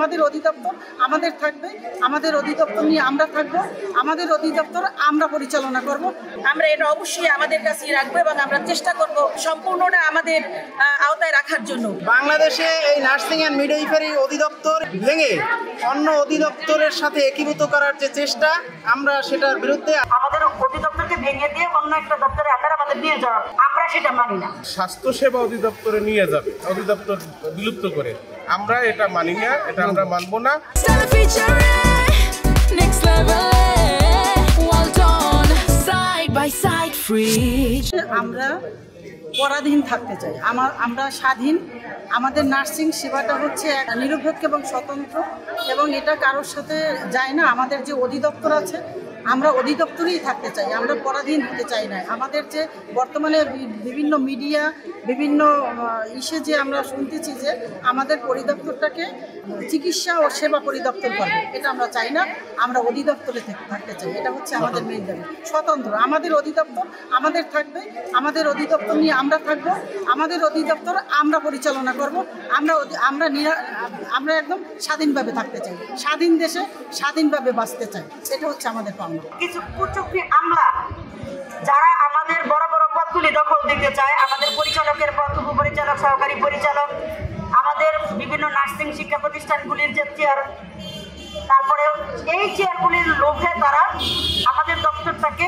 আমাদের অধিদপ্তর আমাদের থাকবে, আমাদের অধিদপ্তর নিয়ে আমরা থাকবো, আমাদের অধিদপ্তর আমরা পরিচালনা করব। আমরা এটা অবশ্যই আমাদের কাছেই রাখবো এবং আমরা চেষ্টা করব সম্পূর্ণটা আমাদের আওতায় রাখার জন্য। বাংলাদেশে এই নার্সিং অ্যান্ড মিডওয়াইফারি অধিদপ্তর ভেঙে অন্য অধিদপ্তরের সাথে একীভূত করার যে চেষ্টা, আমরা সেটার বিরুদ্ধে। আমাদের অধিদপ্তরকে ভেঙে দিয়ে অন্য একটা দপ্তরে আকারে আমাদের নিয়ে যাওয়া, আমরা সেটা মানি না। স্বাস্থ্যসেবা অধিদপ্তরে নিয়ে যাবে, অধিদপ্তর বিলুপ্ত করে, আমরা এটা মানি না, এটা আমরা মানবো না। আমরা পরাধীন থাকতে চাই, আমরা স্বাধীন। আমাদের নার্সিং সেবাটা হচ্ছে নিরপেক্ষ এবং স্বতন্ত্র, এবং এটা কারোর সাথে যায় না। আমাদের যে অধিদপ্তর আছে, আমরা অধিদপ্তরেই থাকতে চাই, আমরা পরাধীন হতে চাই না। আমাদের যে বর্তমানে বিভিন্ন মিডিয়া, বিভিন্ন ইসে যে আমরা শুনতেছি যে আমাদের পরিদপ্তরটাকে চিকিৎসা ও সেবা পরিদপ্তর করবে, এটা আমরা চাই না। আমরা অধিদপ্তরে থাকতে চাই, এটা হচ্ছে আমাদের মেইন দাবি। স্বতন্ত্র আমাদের অধিদপ্তর আমাদের থাকবে, আমাদের অধিদপ্তর নিয়ে আমরা থাকবো, আমাদের অধিদপ্তর আমরা পরিচালনা করব। আমরা একদম স্বাধীনভাবে থাকতে চাই, স্বাধীন দেশে স্বাধীনভাবে বাঁচতে চাই, এটা হচ্ছে আমাদের পাওনা। কিছু কুচক্রী আমলা যারা আমাদের বড় বড় পদগুলি দখল দিতে চায়, আমাদের পরিচালকের পদ, উপপরিচালক, সহকারী পরিচালক, আমাদের বিভিন্ন নার্সিং শিক্ষা প্রতিষ্ঠানগুলির যে চেয়ার, তারপরে এই চেয়ারগুলির লোভে তারা আমাদের দপ্তরটাকে,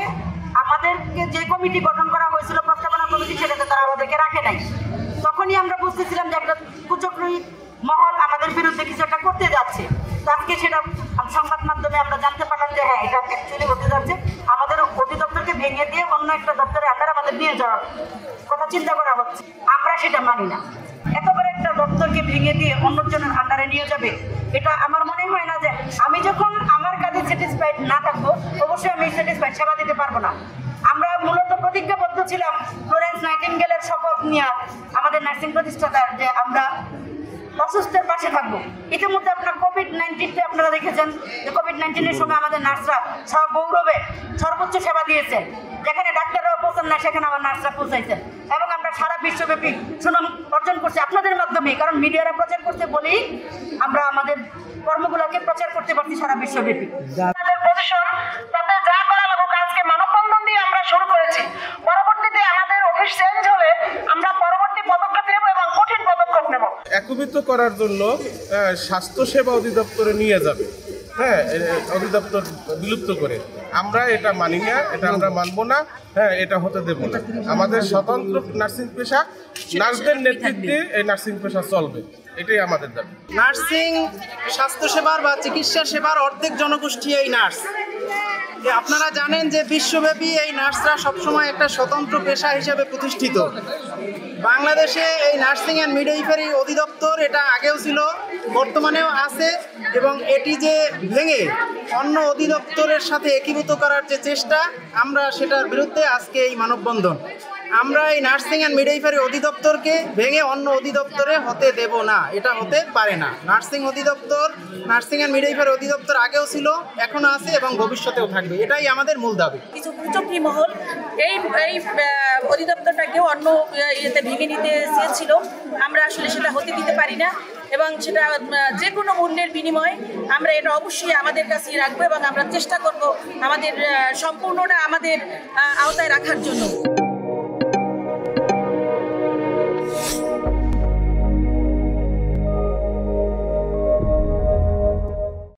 আমাদেরকে যে কমিটি গঠন করা হয়েছিল প্রস্তাবনা কমিটি, সেটাতে তারা আমাদেরকে রাখে নাই। তখনই আমরা বুঝতেছিলাম যে একটা কুচক্রী মহল আমাদের বিরুদ্ধে কিছু একটা করতে যাচ্ছে। আজকে সেটা সংবাদ মাধ্যমে আমরা জানতে পারলাম যে হ্যাঁ, এটা অ্যাকচুয়ালি হতে যাচ্ছে। আমাদের অধিদপ্তরকে ভেঙে দিয়ে অন্য একটা দপ্তরে আকারে আমাদের নিয়ে যাওয়ার কথা চিন্তা করা হচ্ছে, আমরা সেটা মানি না। এত বড় একটা দপ্তরকে ভেঙে দিয়ে অন্যজনের আন্ডারে নিয়ে যাবে, এটা আমার মনে হয় না। যে আমি যখন আমার কাজে স্যাটিসফাইড না থাকবো, অবশ্যই আমি স্যাটিসফাইড সেবা দিতে পারবো না। আমরা মূলত প্রতিজ্ঞাবদ্ধ ছিলাম ফ্লোরেন্স নাইটিঙ্গেলের শপথ নিয়ে আমাদের নার্সিং প্রতিষ্ঠাতার, যে আমরা অসুস্থের পাশে থাকবো। ইতিমধ্যে আপনার কোভিড-19-তে আপনারা দেখেছেন যে কোভিড-19-এর সময় আমাদের নার্সরা গৌরবে সর্বোচ্চ সেবা দিয়েছেন। যেখানে ডাক্তাররাও পৌঁছান না, সেখানে আমার নার্সরা পৌঁছাইছেন, এবং আমরা সারা বিশ্বব্যাপী সুনাম অর্জন করছি আপনাদের মাধ্যমে। কারণ মিডিয়ারা প্রচার করতে বলেই আমরা আমাদের কর্মগুলোকে প্রচার করতে পারছি সারা বিশ্বব্যাপী। আমাদের পজিশন তাতে যা করা লাগুক, আজকে মানববন্ধন দিয়ে আমরা শুরু করেছি। পরবর্তীতে আমাদের অফিস চেঞ্জ হলে আমরা পরবর্তী পদক্ষেপ নেব এবং কঠিন পদক্ষেপ নেব। একীভূত করার জন্য স্বাস্থ্যসেবা অধিদপ্তরে নিয়ে যাবে, হ্যাঁ, অধিদপ্তর বিলুপ্ত করে, আমরা এটা মানি না, এটা আমরা মানবো না, হ্যাঁ, এটা হতে দেব না। আমাদের স্বতন্ত্র নার্সিং পেশা, নার্সদের নেতৃত্বে এই নার্সিং পেশা চলবে, এটাই আমাদের দাবি। নার্সিং স্বাস্থ্যসেবার বা চিকিৎসা সেবার অর্ধেক জনগোষ্ঠী এই নার্স। আপনারা জানেন যে বিশ্বব্যাপী এই নার্সরা সবসময় একটা স্বতন্ত্র পেশা হিসেবে প্রতিষ্ঠিত। বাংলাদেশে এই নার্সিং অ্যান্ড মিডওয়াইফারি অধিদপ্তর, এটা আগেও ছিল, বর্তমানেও আছে, এবং এটি যে ভেঙে অন্য অধিদপ্তরের সাথে একীভূত করার যে চেষ্টা, আমরা সেটার বিরুদ্ধে আজকে এই মানববন্ধন। আমরা এই নার্সিং অ্যান্ড মিডওয়াইফারি অধিদপ্তরকে ভেঙে অন্য অধিদপ্তরে হতে দেব না, এটা হতে পারে না। নার্সিং অ্যান্ড মিডওয়াইফারি অধিদপ্তর আগেও ছিল, এখনো আছে, এবং ভবিষ্যতেও থাকবে, এটাই আমাদের মূল দাবি। কিছু কুচক্রী মহল এই অধিদপ্তরটাকেও অন্য ইয়েতে ভেঙে নিতে চেয়েছিল, আমরা আসলে সেটা হতে দিতে পারি না, এবং সেটা যে কোনো মূল্যের বিনিময়ে আমরা এটা অবশ্যই আমাদের কাছেই রাখবো এবং আমরা চেষ্টা করব আমাদের সম্পূর্ণটা আমাদের আওতায় রাখার জন্য।